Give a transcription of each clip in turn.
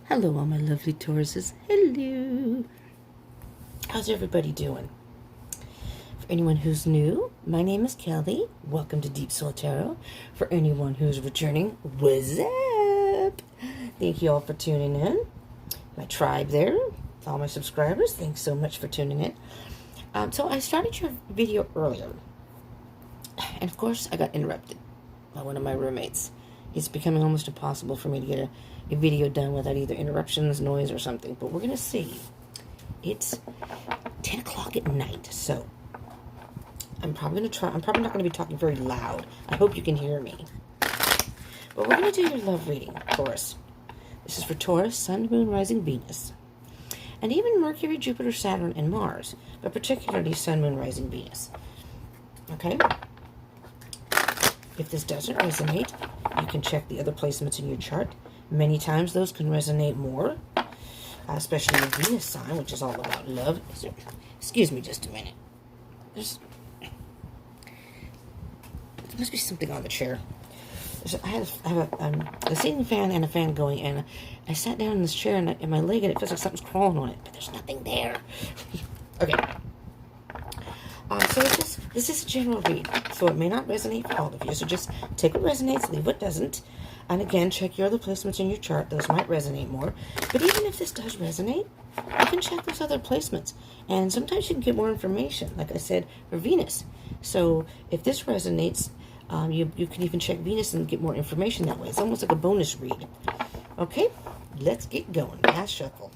Hello, all my lovely Tauruses. Hello. How's everybody doing? For anyone who's new, my name is Kelly. Welcome to Deep Soul Tarot. For anyone who's returning, what's up? Thank you all for tuning in. My tribe there, all my subscribers, thanks so much for tuning in. So I started your video earlier. And of course, I got interrupted by one of my roommates. It's becoming almost impossible for me to get a video done without either interruptions, noise, or something. But we're going to see. It's 10 o'clock at night, so I'm probably going to try. I'm probably not going to be talking very loud. I hope you can hear me. But we're going to do your love reading, Taurus. This is for Taurus, Sun, Moon, Rising, Venus. And even Mercury, Jupiter, Saturn, and Mars. But particularly Sun, Moon, Rising, Venus. Okay? If this doesn't resonate, you can check the other placements in your chart. Many times those can resonate more, especially the Venus sign, which is all about love. Excuse me just a minute. There must be something on the chair. I have a ceiling fan and a fan going, and I sat down in this chair, and my leg, and it feels like something's crawling on it, but there's nothing there. Okay. So this is a general read, so it may not resonate for all of you. So just take what resonates, leave what doesn't. And again, check your other placements in your chart. Those might resonate more. But even if this does resonate, you can check those other placements. And sometimes you can get more information, like I said, for Venus. So if this resonates, you can even check Venus and get more information that way. It's almost like a bonus read. Okay, let's get going. Last shuffle.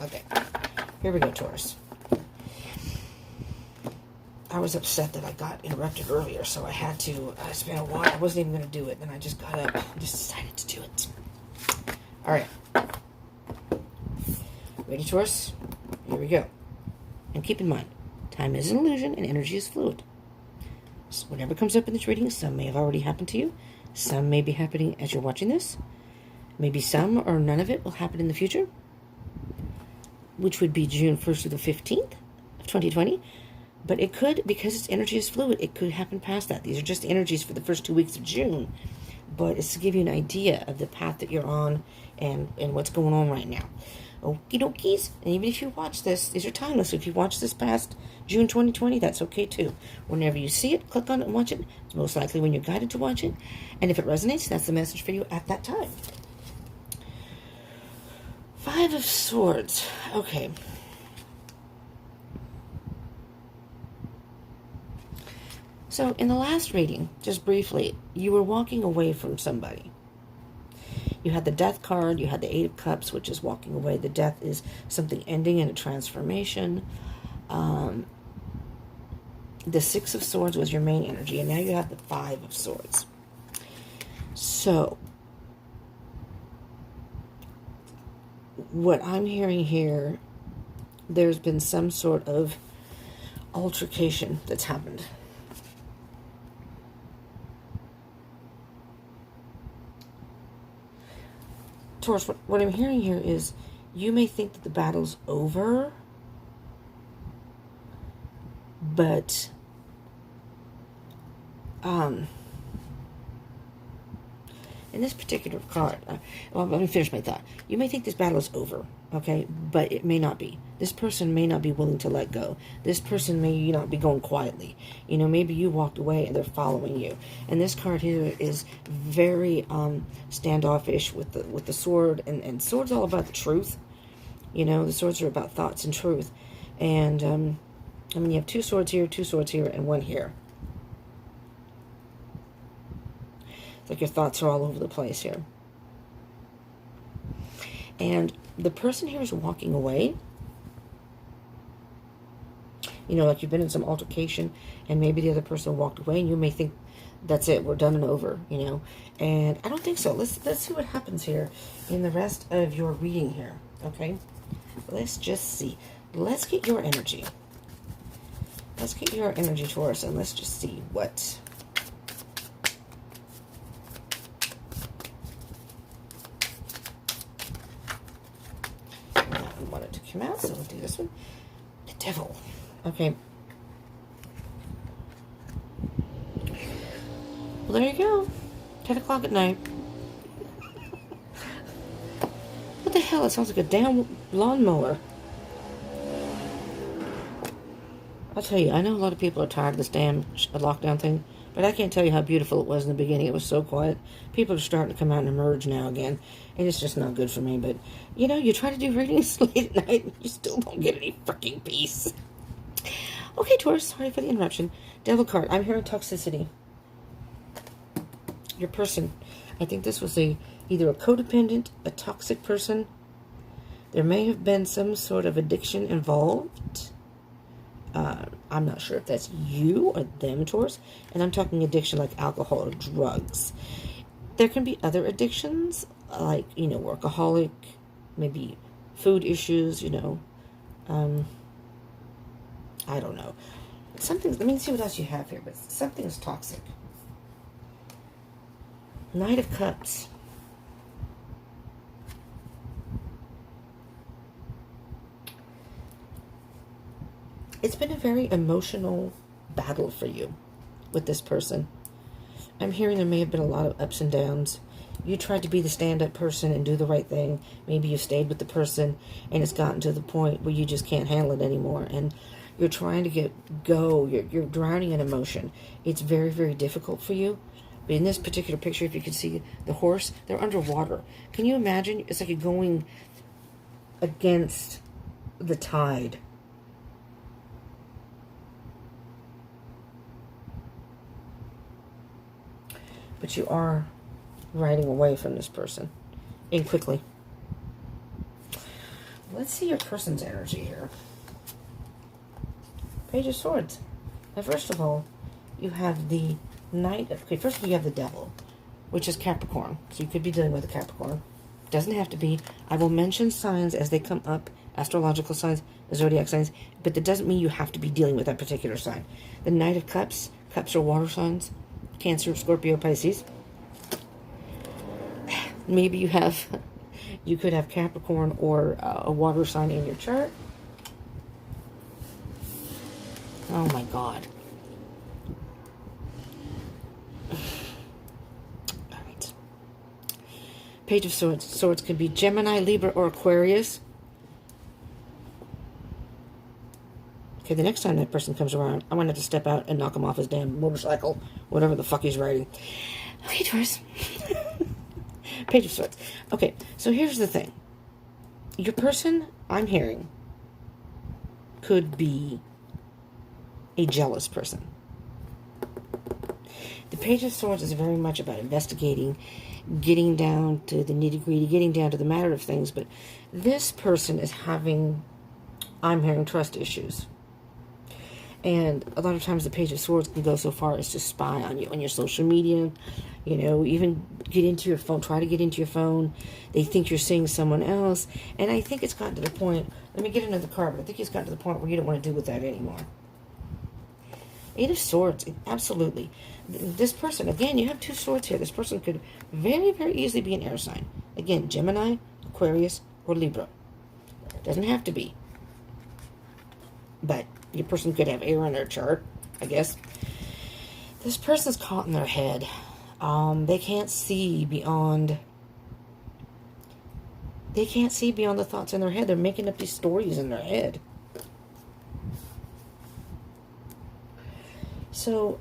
Okay, here we go, Taurus. I was upset that I got interrupted earlier, so I had to spend a while. I wasn't even going to do it, then I just got up and just decided to do it. All right. Ready, Taurus? Here we go. And keep in mind, time is an illusion and energy is fluid. So whatever comes up in this reading, some may have already happened to you. Some may be happening as you're watching this. Maybe some or none of it will happen in the future, which would be June 1st through the 15th of 2020. But it could, because its energy is fluid, it could happen past that. These are just energies for the first 2 weeks of June. But it's to give you an idea of the path that you're on and what's going on right now. Okie dokies. And even if you watch this, these are timeless. So if you watch this past June 2020, that's okay too. Whenever you see it, click on it and watch it. It's most likely when you're guided to watch it. And if it resonates, that's the message for you at that time. 5 of Swords. Okay. So, in the last reading, just briefly, you were walking away from somebody. You had the Death card, you had the 8 of Cups, which is walking away. The Death is something ending in a transformation. The 6 of Swords was your main energy, and now you have the 5 of Swords. So, what I'm hearing here, there's been some sort of altercation that's happened. Taurus, what I'm hearing here is you may think that the battle's over, but in this particular card, well, let me finish my thought. You may think this battle is over, okay, but it may not be. This person may not be willing to let go. This person may not be going quietly. You know, maybe you walked away and they're following you. And this card here is very standoffish with the sword, and sword's all about the truth. You know, the swords are about thoughts and truth. And I mean, you have 2 swords here, 2 swords here, and 1 here. It's like your thoughts are all over the place here. And the person here is walking away. You know, like you've been in some altercation, and maybe the other person walked away, and you may think, that's it, we're done and over, you know. And I don't think so. Let's see what happens here in the rest of your reading here, okay? Let's just see. Let's get your energy. Let's get your energy, Taurus, and let's just see what... I want it to come out, so we'll do this one. The Devil. Okay. Well, there you go. 10 o'clock at night. The What the hell? It sounds like a damn lawnmower. I'll tell you, I know a lot of people are tired of this damn lockdown thing, but I can't tell you how beautiful it was in the beginning. It was so quiet. People are starting to come out and emerge now again, and it's just not good for me. But, you know, you try to do readings late at night, and you still don't get any freaking peace. Okay, Taurus, sorry for the interruption. Devil card, I'm hearing toxicity. Your person, I think this was either a codependent, a toxic person. There may have been some sort of addiction involved. I'm not sure if that's you or them, Taurus. And I'm talking addiction like alcohol or drugs. There can be other addictions, like, you know, workaholic, maybe food issues, you know. I don't know. Something, let me see what else you have here, but something's toxic. Knight of Cups. It's been a very emotional battle for you with this person. I'm hearing there may have been a lot of ups and downs. You tried to be the stand-up person and do the right thing. Maybe you stayed with the person and it's gotten to the point where you just can't handle it anymore. And you're trying to go. You're drowning in emotion. It's very, very difficult for you. But in this particular picture, if you can see the horse, they're underwater. Can you imagine? It's like you're going against the tide. But you are riding away from this person. And quickly. Let's see your person's energy here. Page of Swords. Now, first of all, you have the Knight of... Okay, first of all, you have the Devil, which is Capricorn. So you could be dealing with a Capricorn. Doesn't have to be. I will mention signs as they come up, astrological signs, zodiac signs, but that doesn't mean you have to be dealing with that particular sign. The Knight of Cups. Cups are water signs. Cancer, Scorpio, Pisces. Maybe you could have Capricorn or a water sign in your chart. Oh my God. All right. Page of Swords. Swords could be Gemini, Libra, or Aquarius. Okay, the next time that person comes around, I'm going to have to step out and knock him off his damn motorcycle, whatever the fuck he's riding. Okay, Taurus. Page of Swords. Okay, so here's the thing. Your person, I'm hearing, could be a jealous person. The Page of Swords is very much about investigating, getting down to the nitty-gritty, getting down to the matter of things, but this person is having, I'm hearing, trust issues. And a lot of times the Page of Swords can go so far as to spy on you on your social media. You know, even get into your phone, try to get into your phone. They think you're seeing someone else. And I think it's gotten to the point, let me get another card, but I think it's gotten to the point where you don't want to deal with that anymore. Eight of Swords, absolutely. This person, again, you have two swords here. This person could very, very easily be an air sign. Again, Gemini, Aquarius, or Libra. Doesn't have to be. But your person could have air in their chart, I guess. This person's caught in their head. They can't see beyond... They can't see beyond the thoughts in their head. They're making up these stories in their head. So,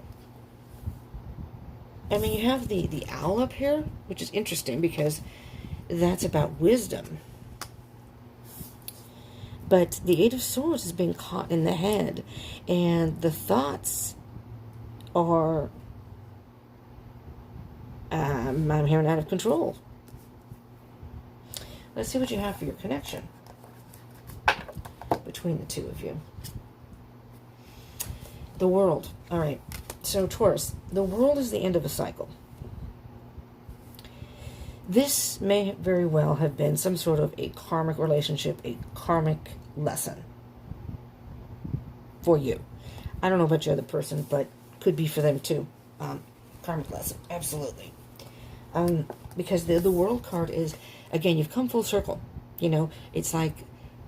I mean, you have the owl up here, which is interesting because that's about wisdom. But the Eight of Swords is being caught in the head. And the thoughts are, I'm hearing, out of control. Let's see what you have for your connection between the two of you. The World. All right. So, Taurus, the world is the end of a cycle. This may very well have been some sort of a karmic relationship, a karmic lesson for you. I don't know about your other person, but could be for them too. Karmic lesson, absolutely. Because the World card is, again, you've come full circle. You know, it's like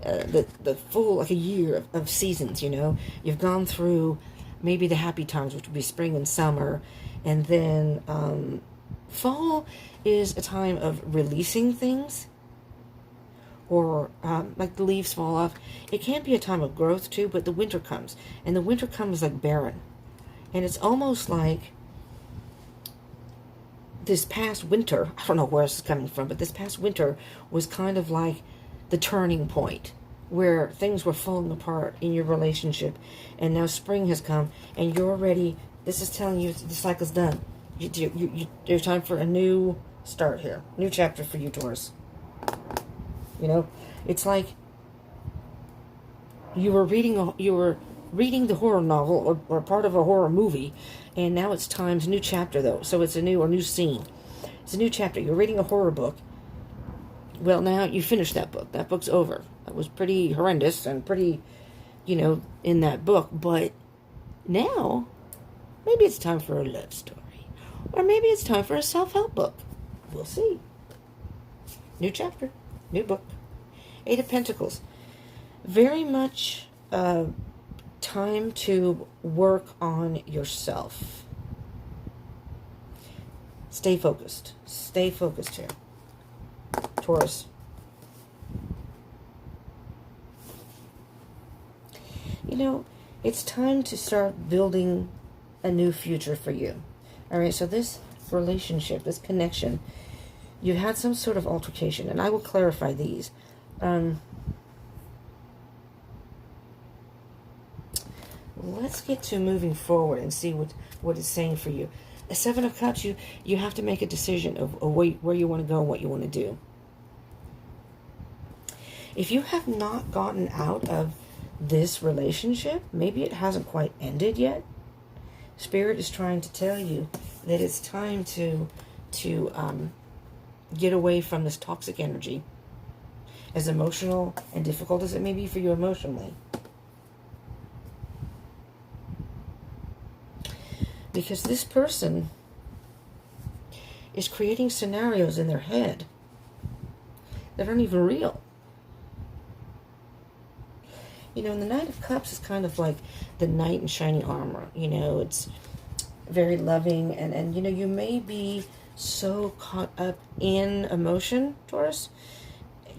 the full, like a year of seasons, you know. You've gone through maybe the happy times, which would be spring and summer, and then fall is a time of releasing things, or like the leaves fall off. It can be a time of growth too, but the winter comes, and the winter comes like barren. And it's almost like this past winter, I don't know where this is coming from, but this past winter was kind of like the turning point where things were falling apart in your relationship. And now spring has come, and you're ready. This is telling you the cycle's done. There's time for a new start here. New chapter for you, Taurus. You know, it's like you were reading the horror novel or part of a horror movie, and now it's time's new chapter though. So it's a new scene. It's a new chapter. You're reading a horror book. Well, now you finished that book. That book's over. That was pretty horrendous and pretty, in that book. But now, maybe it's time for a love story. Or maybe it's time for a self-help book. We'll see. New chapter. New book. 8 of Pentacles. Very much time to work on yourself. Stay focused. Stay focused here, Taurus. It's time to start building a new future for you. All right, so this relationship, this connection, you had some sort of altercation, and I will clarify these. Let's get to moving forward and see what it's saying for you. The 7 of Cups, you have to make a decision of where you want to go and what you want to do. If you have not gotten out of this relationship, maybe it hasn't quite ended yet. Spirit is trying to tell you that it's time to get away from this toxic energy, as emotional and difficult as it may be for you emotionally. Because this person is creating scenarios in their head that aren't even real. And the Knight of Cups is kind of like the knight in shining armor. It's very loving. And you may be so caught up in emotion, Taurus,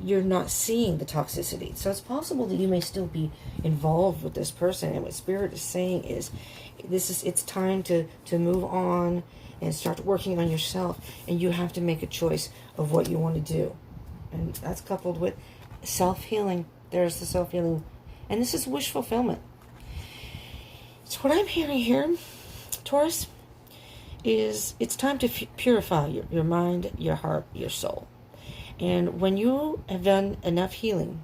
you're not seeing the toxicity. So it's possible that you may still be involved with this person. And what Spirit is saying is, it's time to move on and start working on yourself. And you have to make a choice of what you want to do. And that's coupled with self-healing. There's the self-healing. And this is wish fulfillment. So what I'm hearing here, Taurus, is it's time to purify your mind, your heart, your soul. And when you have done enough healing,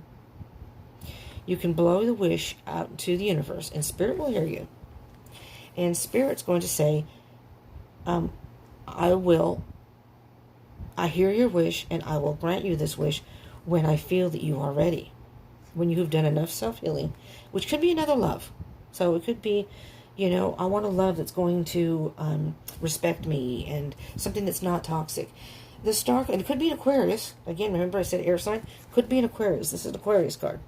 you can blow the wish out into the universe, and Spirit will hear you. And Spirit's going to say, I hear your wish, and I will grant you this wish when I feel that you are ready. When you have done enough self-healing, which could be another love. So it could be, I want a love that's going to respect me and something that's not toxic. The star, and it could be an Aquarius. Again, remember I said air sign? Could be an Aquarius. This is an Aquarius card.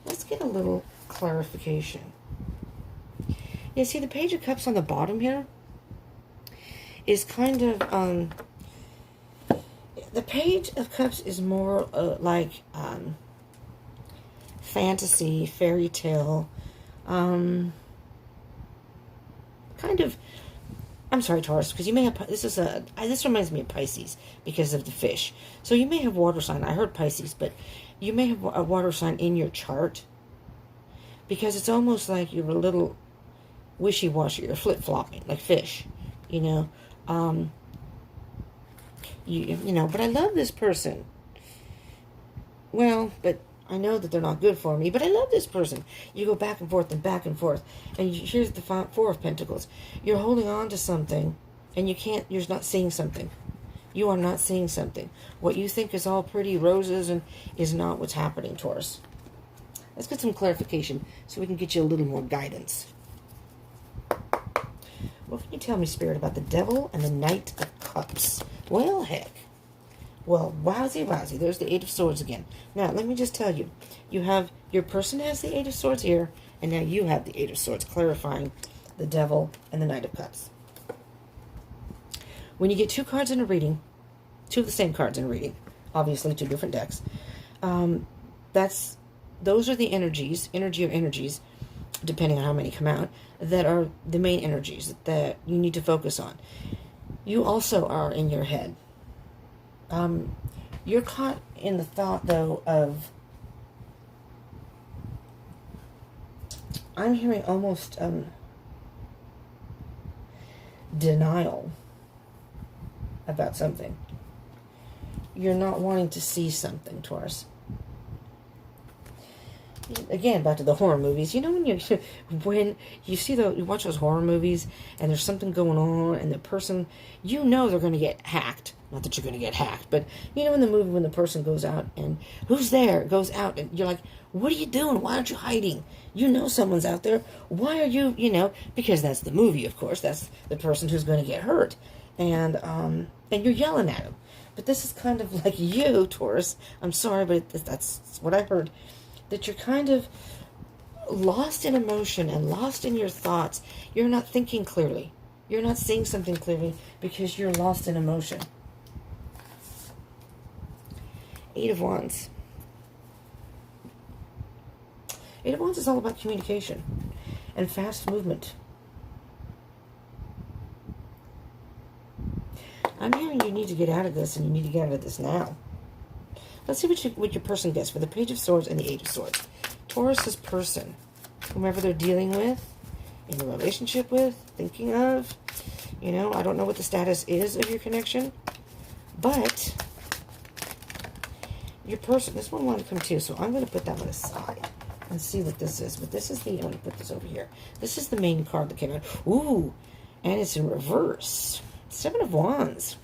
Let's get a little clarification. Yeah, see the Page of Cups on the bottom here is kind of, the Page of Cups is more like fantasy, fairy tale, kind of. I'm sorry, Taurus, because you may have, this reminds me of Pisces because of the fish. So you may have water sign. I heard Pisces, but you may have a water sign in your chart because it's almost like you're a little wishy-washy or flip-flopping, like fish, but I love this person. Well, but I know that they're not good for me, but I love this person. You go back and forth and back and forth. And here's the 4 of Pentacles. You're holding on to something, and you're not seeing something. You are not seeing something. What you think is all pretty roses and is not what's happening, Taurus. Let's get some clarification so we can get you a little more guidance. What can you tell me, Spirit, about the Devil and the Knight of Cups? Well, heck. Well, wowzy. There's the 8 of Swords again. Now, let me just tell you. Your person has the 8 of Swords here, and now you have the 8 of Swords, clarifying the Devil and the Knight of Cups. When you get 2 cards in a reading, two of the same cards in a reading. Obviously, two different decks. Those are the energy of energies, depending on how many come out, that are the main energies that you need to focus on. You also are in your head. You're caught in the thought, though, of, I'm hearing almost denial about something. You're not wanting to see something, Taurus. Again, back to the horror movies. You know when you see you watch those horror movies and there's something going on and the person, you know they're going to get hacked. Not that you're going to get hacked, but you know in the movie when the person goes out and who's there goes out and you're like, what are you doing? Why aren't you hiding? You know someone's out there. Why are you, because that's the movie, of course. That's the person who's going to get hurt. And you're yelling at him. But this is kind of like you, Taurus. I'm sorry, but that's what I heard. That you're kind of lost in emotion and lost in your thoughts. You're not thinking clearly. You're not seeing something clearly because you're lost in emotion. Eight of Wands. Eight of Wands is all about communication and fast movement. I'm hearing you need to get out of this, and you need to get out of this now. Let's see what your person gets for the Page of Swords and the Eight of Swords. Taurus's person, whomever they're dealing with, in a relationship with, thinking of, I don't know what the status is of your connection, but your person, this one wanted to come too, so I'm going to put that one aside and see what this is. But this is I'm going to put this over here. This is the main card that came out. Ooh, and it's in reverse. Seven of Wands.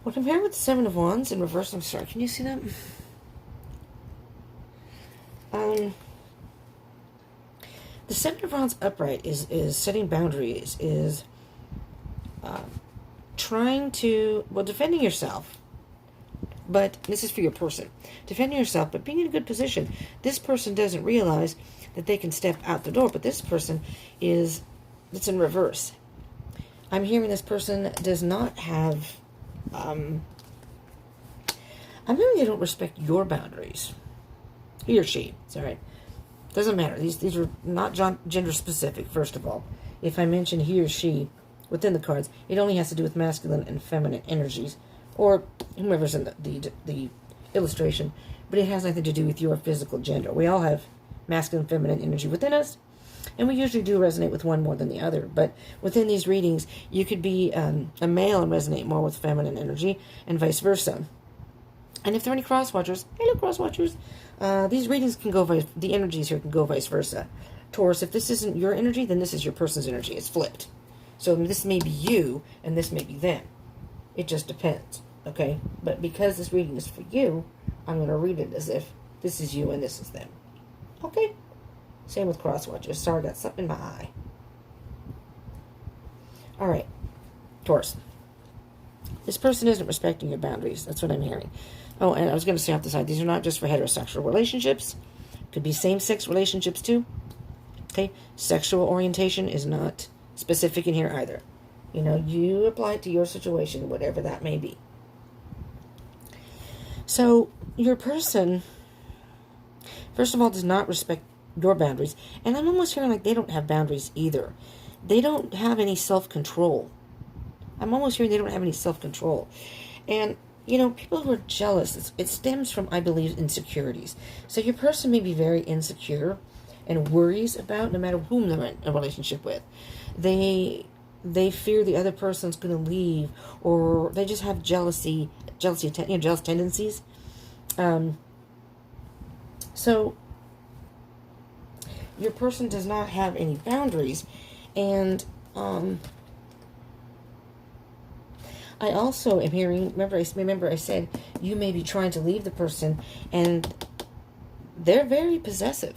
Well, compared with the Seven of Wands in reverse, I'm sorry, can you see that? The Seven of Wands upright is setting boundaries, is trying to, defending yourself. But this is for your person. Defending yourself, but being in a good position. This person doesn't realize that they can step out the door, but this person it's in reverse. I'm hearing this person does not have, I'm hearing they don't respect your boundaries. He or she, it's all right. Doesn't matter. These are not gender specific, first of all. If I mention he or she within the cards, it only has to do with masculine and feminine energies, or whomever's in the illustration, but it has nothing to do with your physical gender. We all have masculine and feminine energy within us, and we usually do resonate with one more than the other. But within these readings, you could be a male and resonate more with feminine energy, and vice versa. And if there are any cross-watchers, hello cross-watchers, these readings can go the energies here can go vice versa. Taurus, if this isn't your energy, then this is your person's energy. It's flipped. So this may be you, and this may be them. It just depends, okay? But because this reading is for you, I'm going to read it as if this is you and this is them. Okay? Same with cross-watchers. Sorry, I got something in my eye. All right. Taurus. This person isn't respecting your boundaries. That's what I'm hearing. Oh, and I was going to say off the side, these are not just for heterosexual relationships. Could be same-sex relationships too. Okay? Sexual orientation is not specific in here either. You apply it to your situation, whatever that may be. So, your person, first of all, does not respect your boundaries. And I'm almost hearing like they don't have boundaries either. They don't have any self-control. I'm almost hearing they don't have any self-control. And, people who are jealous, it stems from, I believe, insecurities. So your person may be very insecure and worries about no matter whom they're in a relationship with. They fear the other person's going to leave, or they just have jealous tendencies. So your person does not have any boundaries, and I also am hearing, remember I said you may be trying to leave the person, and they're very possessive.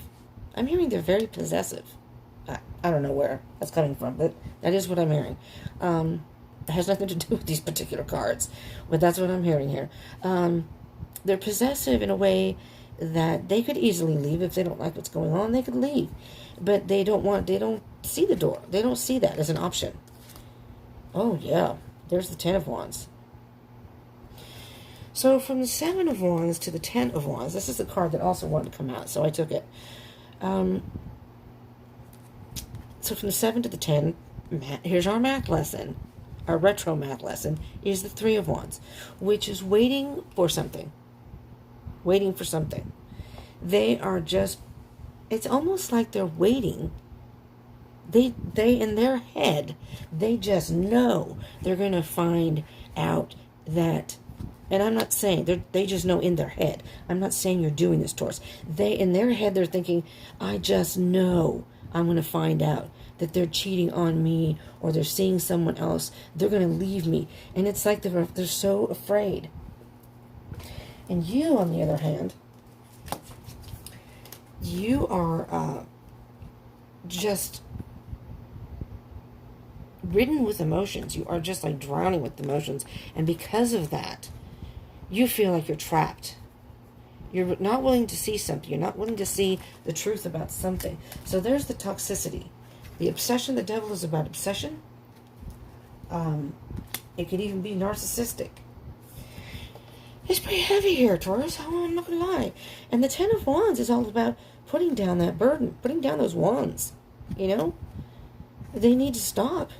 I'm hearing they're very possessive. I don't know where that's coming from, but that is what I'm hearing. It has nothing to do with these particular cards, but that's what I'm hearing here. They're possessive in a way that they could easily leave if they don't like what's going on. They could leave, but they don't see the door. They don't see that as an option. Oh, yeah. There's the 10 of Wands. So from the 7 of Wands to the 10 of Wands, this is the card that also wanted to come out, so I took it. So from the 7 to the 10, here's our math lesson. Our retro math lesson is the 3 of Wands, which is waiting for something. Waiting for something. They are just, it's almost like they're waiting. They in their head, they just know they're going to find out that, and I'm not saying, they just know in their head. I'm not saying you're doing this, Taurus. In their head, they're thinking, I just know I'm going to find out that they're cheating on me, or they're seeing someone else. They're going to leave me. And it's like they're so afraid. And you, on the other hand, you are just ridden with emotions. You are just like drowning with emotions. And because of that, you feel like you're trapped. You're not willing to see something. You're not willing to see the truth about something. So there's the toxicity. The obsession, the devil is about obsession. It could even be narcissistic. It's pretty heavy here, Taurus. I'm not going to lie. And the 10 of Wands is all about putting down that burden, putting down those wands. You know? They need to stop.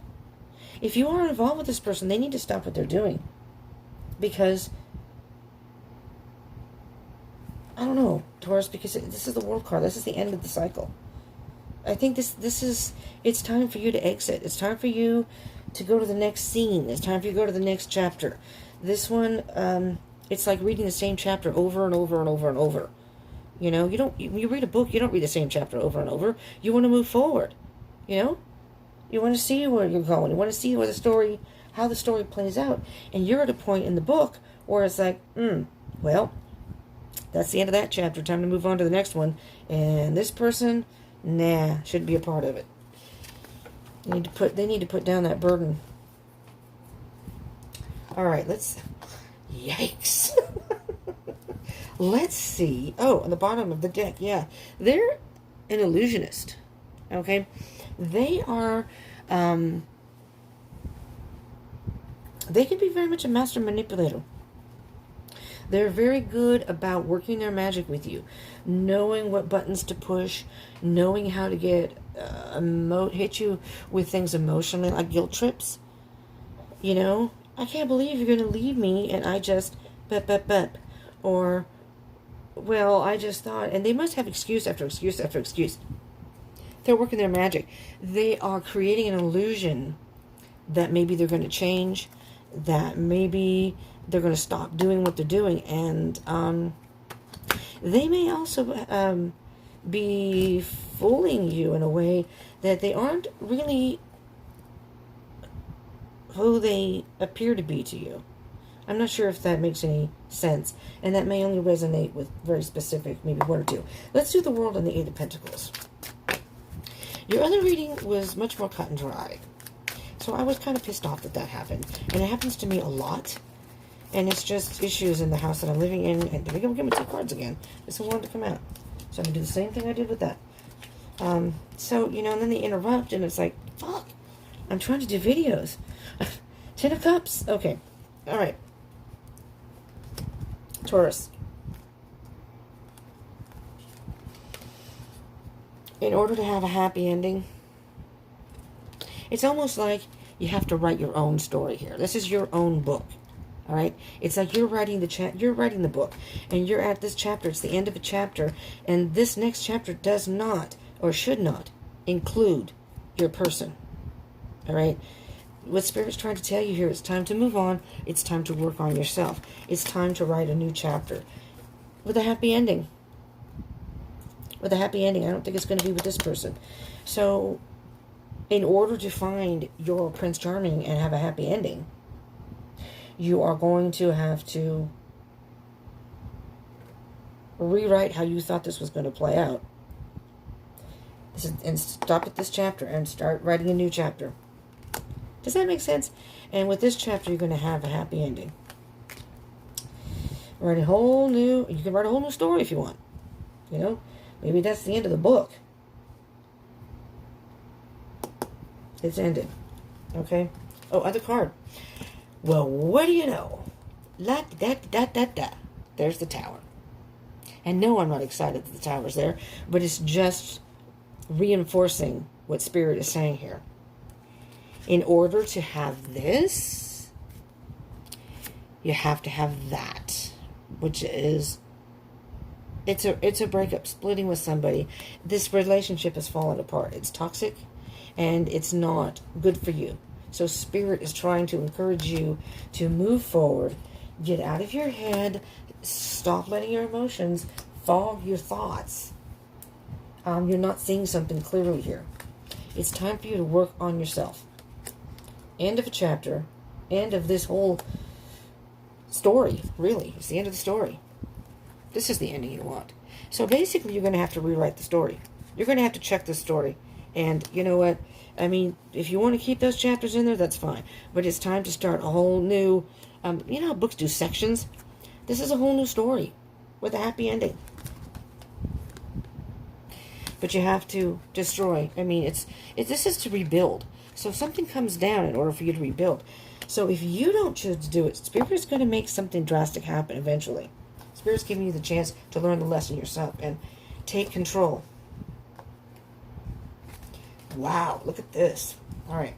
If you are involved with this person, they need to stop what they're doing. Because, I don't know, Taurus, because this is the World card. This is the end of the cycle. I think this is, it's time for you to exit. It's time for you to go to the next scene. It's time for you to go to the next chapter. This one, it's like reading the same chapter over and over and over and over. You know, when you read a book, you don't read the same chapter over and over. You want to move forward. You know? You want to see where you're going. You want to see where how the story plays out. And you're at a point in the book where it's like, well, that's the end of that chapter. Time to move on to the next one. And this person, nah, shouldn't be a part of it. They need to put down that burden. All right, yikes. Let's see. Oh, on the bottom of the deck, yeah. They're an illusionist, okay? They are, they can be very much a master manipulator. They're very good about working their magic with you, knowing what buttons to push, knowing how to get hit you with things emotionally, like guilt trips. You know, I can't believe you're going to leave me, and I just bep. Or, well, I just thought, and they must have excuse after excuse after excuse. They're working their magic. They are creating an illusion that maybe they're going to change, that maybe they're going to stop doing what they're doing. And they may also be fooling you in a way that they aren't really who they appear to be to you. I'm not sure if that makes any sense. And that may only resonate with very specific, maybe one or two. Let's do the World and the Eight of Pentacles. Your other reading was much more cut and dry. So I was kind of pissed off that happened. And it happens to me a lot. And it's just issues in the house that I'm living in. And there we go, give me 2 cards again. This one wanted to come out. So I'm going to do the same thing I did with that. So, you know, and then they interrupt. And it's like, fuck. I'm trying to do videos. 10 of Cups. Okay. All right. Taurus. In order to have a happy ending, it's almost like you have to write your own story here. This is your own book. All right? It's like you're writing the book, and you're at this chapter. It's the end of a chapter, and this next chapter does not or should not include your person. All right? What Spirit's trying to tell you here, it's time to move on. It's time to work on yourself. It's time to write a new chapter with a happy ending. With a happy ending. I don't think it's going to be with this person. So, in order to find your Prince Charming and have a happy ending, you are going to have to rewrite how you thought this was going to play out. And stop at this chapter and start writing a new chapter. Does that make sense? And with this chapter, you're going to have a happy ending. You can write a whole new story if you want. You know? Maybe that's the end of the book. It's ended. Okay? Oh, other card. Well, what do you know? La da da da da. There's the Tower. And no, I'm not excited that the Tower's there, but it's just reinforcing what Spirit is saying here. In order to have this, you have to have that, which is, it's a breakup, splitting with somebody. This relationship has fallen apart. It's toxic, and it's not good for you. So Spirit is trying to encourage you to move forward, get out of your head, stop letting your emotions fog your thoughts. You're not seeing something clearly here. It's time for you to work on yourself. End of a chapter. End of this whole story, really. It's the end of the story. This is the ending you want. So basically, you're going to have to rewrite the story. You're going to have to check the story. And you know what? I mean, if you want to keep those chapters in there, that's fine. But it's time to start a whole new... you know how books do sections? This is a whole new story with a happy ending. But you have to destroy. I mean, this is to rebuild. So something comes down in order for you to rebuild. So if you don't choose to do it, Spirit's going to make something drastic happen eventually. Spirit's giving you the chance to learn the lesson yourself and take control. Wow, look at this. All right.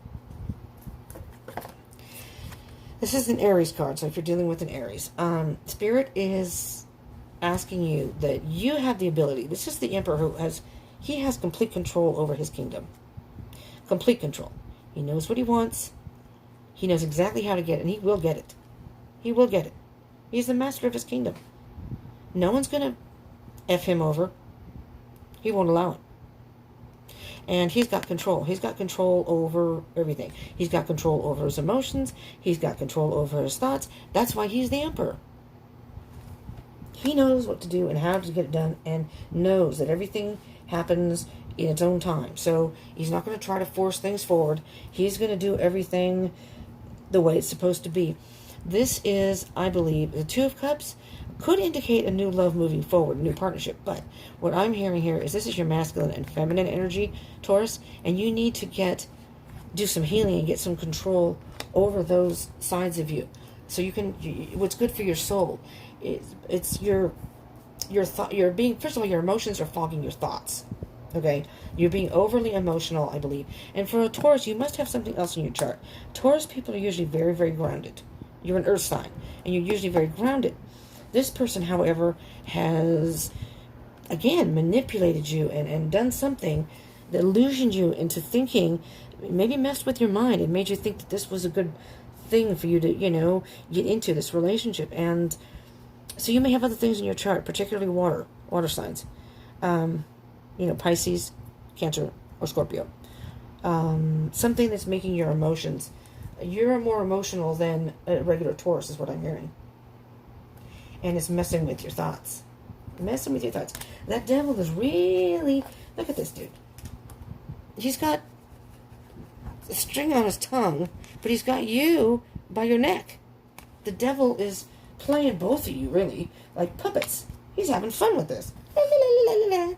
This is an Aries card, so if you're dealing with an Aries. Spirit is asking you that you have the ability. This is the Emperor who has complete control over his kingdom. Complete control. He knows what he wants. He knows exactly how to get it, and he will get it. He will get it. He's the master of his kingdom. No one's going to F him over. He won't allow it. And he's got control. He's got control over everything. He's got control over his emotions. He's got control over his thoughts. That's why he's the Emperor. He knows what to do and how to get it done, and knows that everything happens in its own time. So he's not going to try to force things forward. He's going to do everything the way it's supposed to be. This is, I believe, the Two of Cups could indicate a new love moving forward, a new partnership. But what I'm hearing here is this is your masculine and feminine energy, Taurus, and you need to do some healing and get some control over those sides of you. So you can, what's good for your soul, it's your thought. You're being, first of all, your emotions are fogging your thoughts. Okay, you're being overly emotional, I believe. And for a Taurus, you must have something else in your chart. Taurus people are usually very, very grounded. You're an earth sign, and you're usually very grounded. This person, however, has, again, manipulated you and done something that illusioned you into thinking, maybe messed with your mind and made you think that this was a good thing for you to, get into this relationship. And so you may have other things in your chart, particularly water signs. Pisces, Cancer, or Scorpio. Something that's making your emotions. You're more emotional than a regular Taurus is what I'm hearing. And it's messing with your thoughts. Messing with your thoughts. That devil is really... Look at this dude. He's got a string on his tongue, but he's got you by your neck. The devil is playing both of you, really, like puppets. He's having fun with this. La, la, la, la,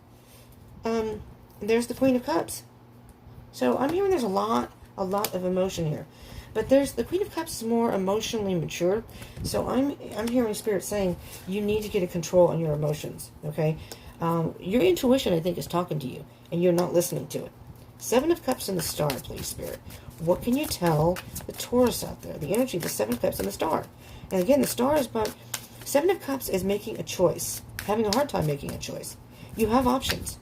la. There's the Queen of Cups. So I'm hearing there's a lot of emotion here. But the Queen of Cups is more emotionally mature. So I'm hearing Spirit saying you need to get a control on your emotions, okay? Your intuition, I think, is talking to you, and you're not listening to it. Seven of Cups and the Star, please, Spirit. What can you tell the Taurus out there? The energy, the Seven of Cups and the Star. And again, the Star is about... Seven of Cups is making a choice, having a hard time making a choice. You have options.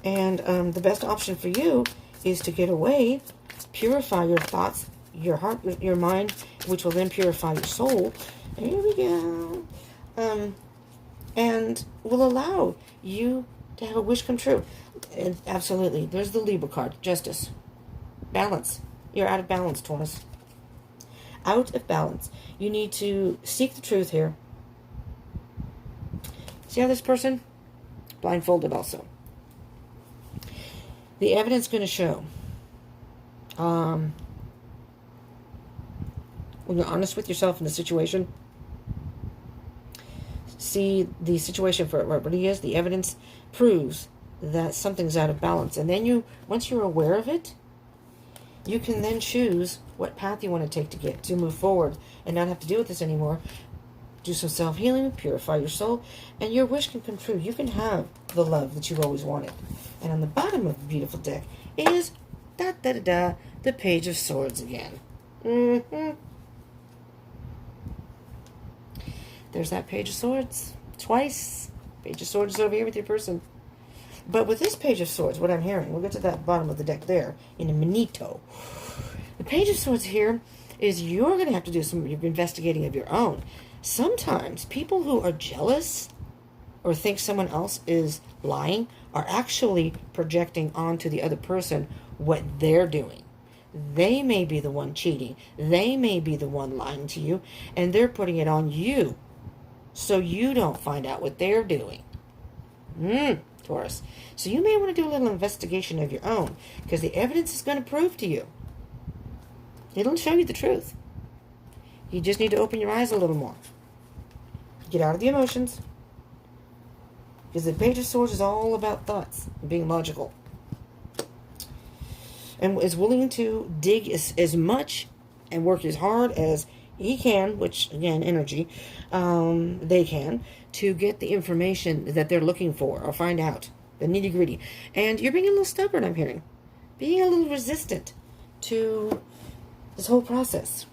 And the best option for you is to get away, purify your thoughts, your heart, your mind, which will then purify your soul. Here we go. And will allow you to have a wish come true. And absolutely. There's the Libra card. Justice. Balance. You're out of balance, Taurus. Out of balance. You need to seek the truth here. See how this person? Blindfolded also. The evidence is going to show. When you're honest with yourself in the situation, see the situation for what it is. The evidence proves that something's out of balance. And then once you're aware of it, you can then choose what path you want to take to move forward and not have to deal with this anymore. Do some self-healing, purify your soul, and your wish can come true. You can have the love that you've always wanted. And on the bottom of the beautiful deck is the Page of Swords again. There's that Page of Swords. Twice. Page of Swords is over here with your person. But with this Page of Swords, what I'm hearing, we'll get to that bottom of the deck there, in a manito. The Page of Swords here is you're going to have to do some investigating of your own. Sometimes people who are jealous or think someone else is lying are actually projecting onto the other person what they're doing. They may be the one cheating. They may be the one lying to you, and they're putting it on you so you don't find out what they're doing. Taurus. So you may want to do a little investigation of your own, because the evidence is going to prove to you. It'll show you the truth. You just need to open your eyes a little more. Get out of the emotions. Because the Page of Swords is all about thoughts and being logical. And is willing to dig as much and work as hard as he can, which, again, energy, they can, to get the information that they're looking for or find out. The nitty-gritty. And you're being a little stubborn, I'm hearing. Being a little resistant to this whole process.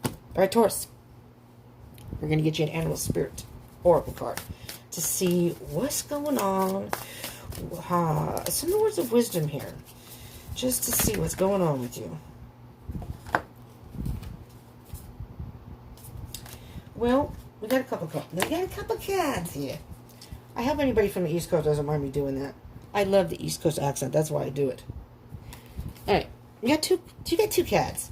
All right, Taurus. We're going to get you an Animal Spirit Oracle card to see what's going on. Some words of wisdom here. Just to see what's going on with you. Well, we got a couple cards here. I hope anybody from the East Coast doesn't mind me doing that. I love the East Coast accent. That's why I do it. All right. You got two cards.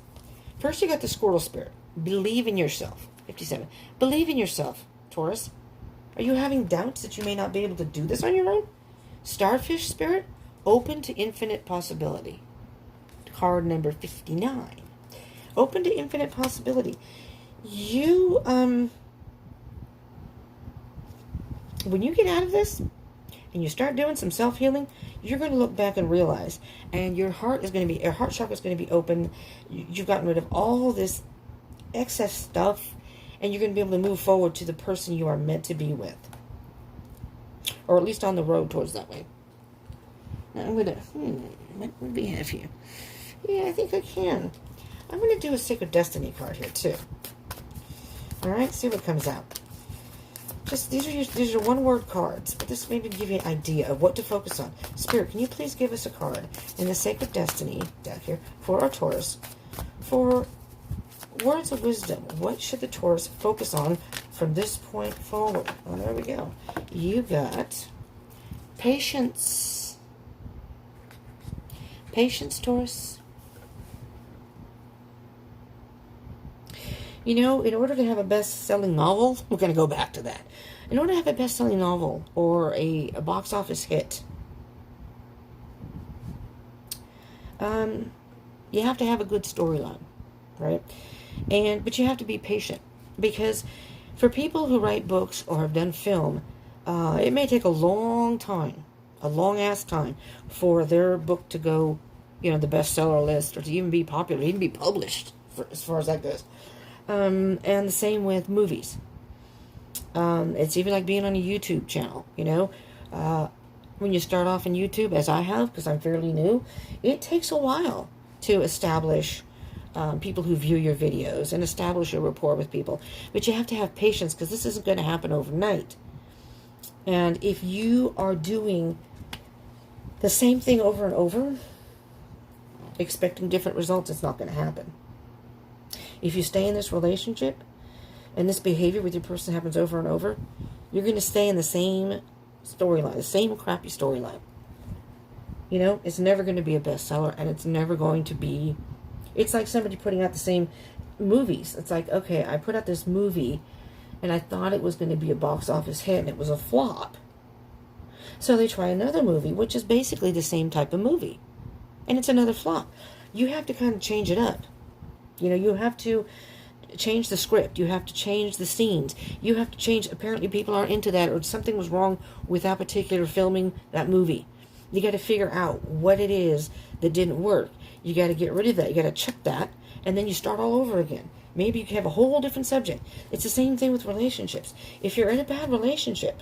First, you got the Squirrel Spirit. Believe in yourself. 57. Believe in yourself, Taurus. Are you having doubts that you may not be able to do this on your own? Starfish Spirit. Open to infinite possibility. Card number 59. Open to infinite possibility. You, when you get out of this and you start doing some self-healing, you're going to look back and realize, and your heart chakra is going to be open. You've gotten rid of all this excess stuff, and you're going to be able to move forward to the person you are meant to be with. Or at least on the road towards that way. Now I'm going to, what would we have here? Yeah, I think I can. I'm going to do a Sacred Destiny card here, too. Alright, see what comes out. Just these are one-word cards, but this maybe give you an idea of what to focus on. Spirit, can you please give us a card in the Sacred Destiny deck here for our Taurus? For words of wisdom, what should the Taurus focus on from this point forward? Oh, there we go. You got patience. Patience, Taurus. You know, in order to have a best-selling novel, we're going to go back to that. In order to have a best-selling novel or a box office hit, you have to have a good storyline, right? But you have to be patient, because for people who write books or have done film, it may take a long time, a long-ass time, for their book to go, the bestseller list, or to even be popular, even be published, as far as that goes. And the same with movies. It's even like being on a YouTube channel, when you start off in YouTube, as I have, because I'm fairly new, it takes a while to establish people who view your videos and establish a rapport with people. But you have to have patience, because this isn't going to happen overnight. And if you are doing the same thing over and over, expecting different results, it's not going to happen. If you stay in this relationship and this behavior with your person happens over and over, you're going to stay in the same storyline, the same crappy storyline. It's never going to be a bestseller, and it's never going to be... It's like somebody putting out the same movies. It's like, okay, I put out this movie, and I thought it was going to be a box office hit, and it was a flop. So they try another movie, which is basically the same type of movie, and it's another flop. You have to kind of change it up. You have to change the script. You have to change the scenes. You have to change... Apparently people aren't into that, or something was wrong with that particular filming that movie. You got to figure out what it is that didn't work. You got to get rid of that. You got to check that, and then you start all over again. Maybe you can have a whole different subject. It's the same thing with relationships. If you're in a bad relationship,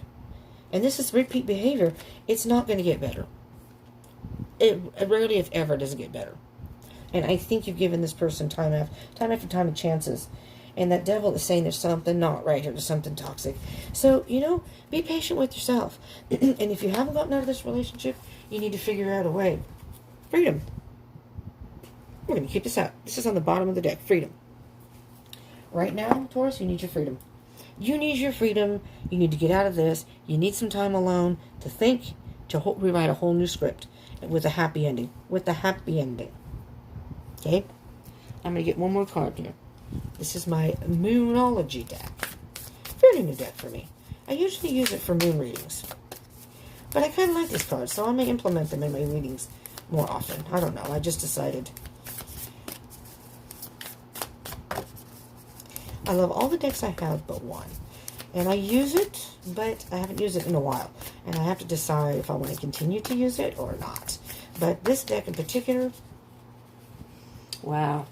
and this is repeat behavior, it's not going to get better. It rarely, if ever, doesn't get better. And I think you've given this person time after time of chances. And that devil is saying there's something not right here, there's something toxic. So, be patient with yourself. And if you haven't gotten out of this relationship, you need to figure out a way. Freedom. We're going to keep this out. This is on the bottom of the deck. Freedom. Right now, Taurus, you need your freedom. You need your freedom. You need to get out of this. You need some time alone to think, to rewrite a whole new script with a happy ending. With a happy ending. Okay? I'm going to get one more card here. This is my Moonology deck. Fairly new deck for me. I usually use it for moon readings. But I kind of like these cards, so I may implement them in my readings more often. I don't know. I just decided. I love all the decks I have but one. And I use it, but I haven't used it in a while. And I have to decide if I want to continue to use it or not. But this deck in particular, wow.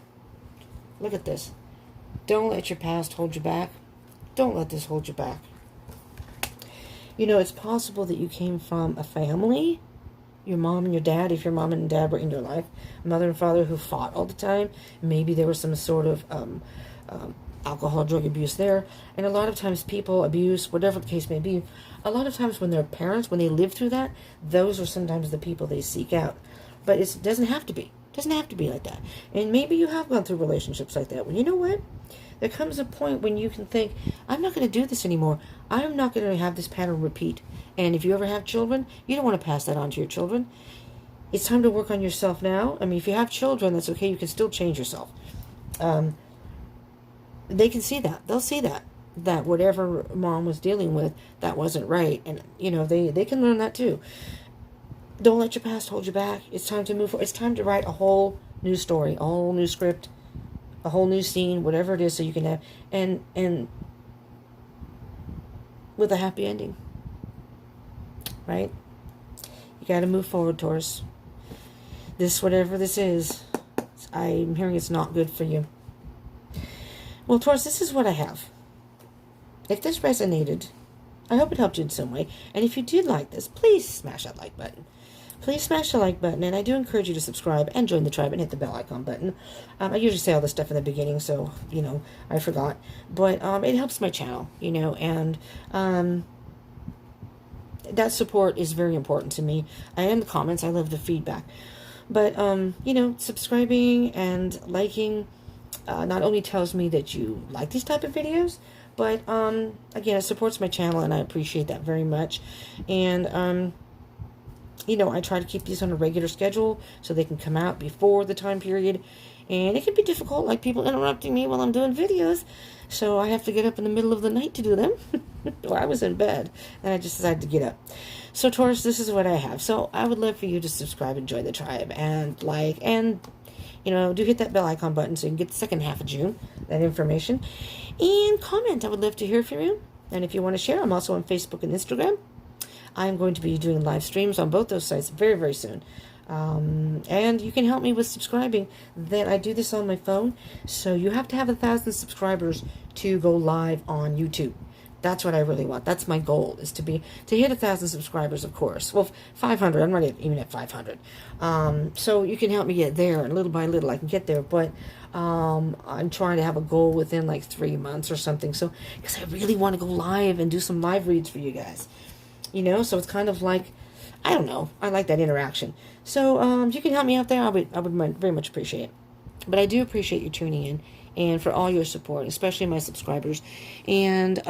Look at this. Don't let your past hold you back. Don't let this hold you back. It's possible that you came from a family, your mom and your dad, if your mom and dad were in your life, mother and father who fought all the time. Maybe there was some sort of alcohol, drug abuse there. And a lot of times people abuse, whatever the case may be, a lot of times when their parents, when they live through that, those are sometimes the people they seek out. But it doesn't have to be. It doesn't have to be like that. And maybe you have gone through relationships like that. Well, you know what? There comes a point when you can think, I'm not going to do this anymore. I'm not going to have this pattern repeat. And if you ever have children, you don't want to pass that on to your children. It's time to work on yourself now. I mean, if you have children, that's okay. You can still change yourself. They can see that. They'll see that whatever mom was dealing with, that wasn't right. And, they can learn that too. Don't let your past hold you back. It's time to move forward. It's time to write a whole new story, a whole new script, a whole new scene, whatever it is, so you can have, and with a happy ending. Right? You got to move forward, Taurus. This, whatever this is, I'm hearing it's not good for you. Well, Taurus, this is what I have. If this resonated, I hope it helped you in some way. And if you did like this, please smash that like button. Please smash the like button. And I do encourage you to subscribe and join the tribe and hit the bell icon button. I usually say all this stuff in the beginning, so, I forgot. But it helps my channel, and that support is very important to me. And the comments, I love the feedback. But, subscribing and liking not only tells me that you like these type of videos, but, again, it supports my channel, and I appreciate that very much. And, I try to keep these on a regular schedule so they can come out before the time period. And it can be difficult, like people interrupting me while I'm doing videos. So I have to get up in the middle of the night to do them. Or I was in bed, and I just decided to get up. So, Taurus, this is what I have. So I would love for you to subscribe and join the tribe and like, and do hit that bell icon button so you can get the second half of June, that information. And comment. I would love to hear from you. And if you want to share, I'm also on Facebook and Instagram. I'm going to be doing live streams on both those sites very, very soon. And you can help me with subscribing. Then I do this on my phone. So you have to have 1,000 subscribers to go live on YouTube. That's what I really want. That's my goal, is to hit 1,000 subscribers, of course. Well, 500. I'm not even at 500. So you can help me get there, and little by little I can get there. But I'm trying to have a goal within like 3 months or something. So, because I really want to go live and do some live reads for you guys. So it's kind of like, I don't know. I like that interaction. So if you can help me out there, I would very much appreciate it. But I do appreciate you tuning in and for all your support, especially my subscribers. And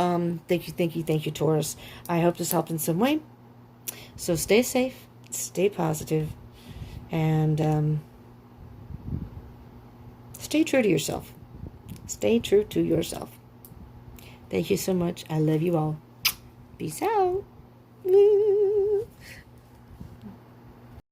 thank you, Taurus. I hope this helped in some way. So stay safe, stay positive, and stay true to yourself. Stay true to yourself. Thank you so much. I love you all. Peace out. Woo.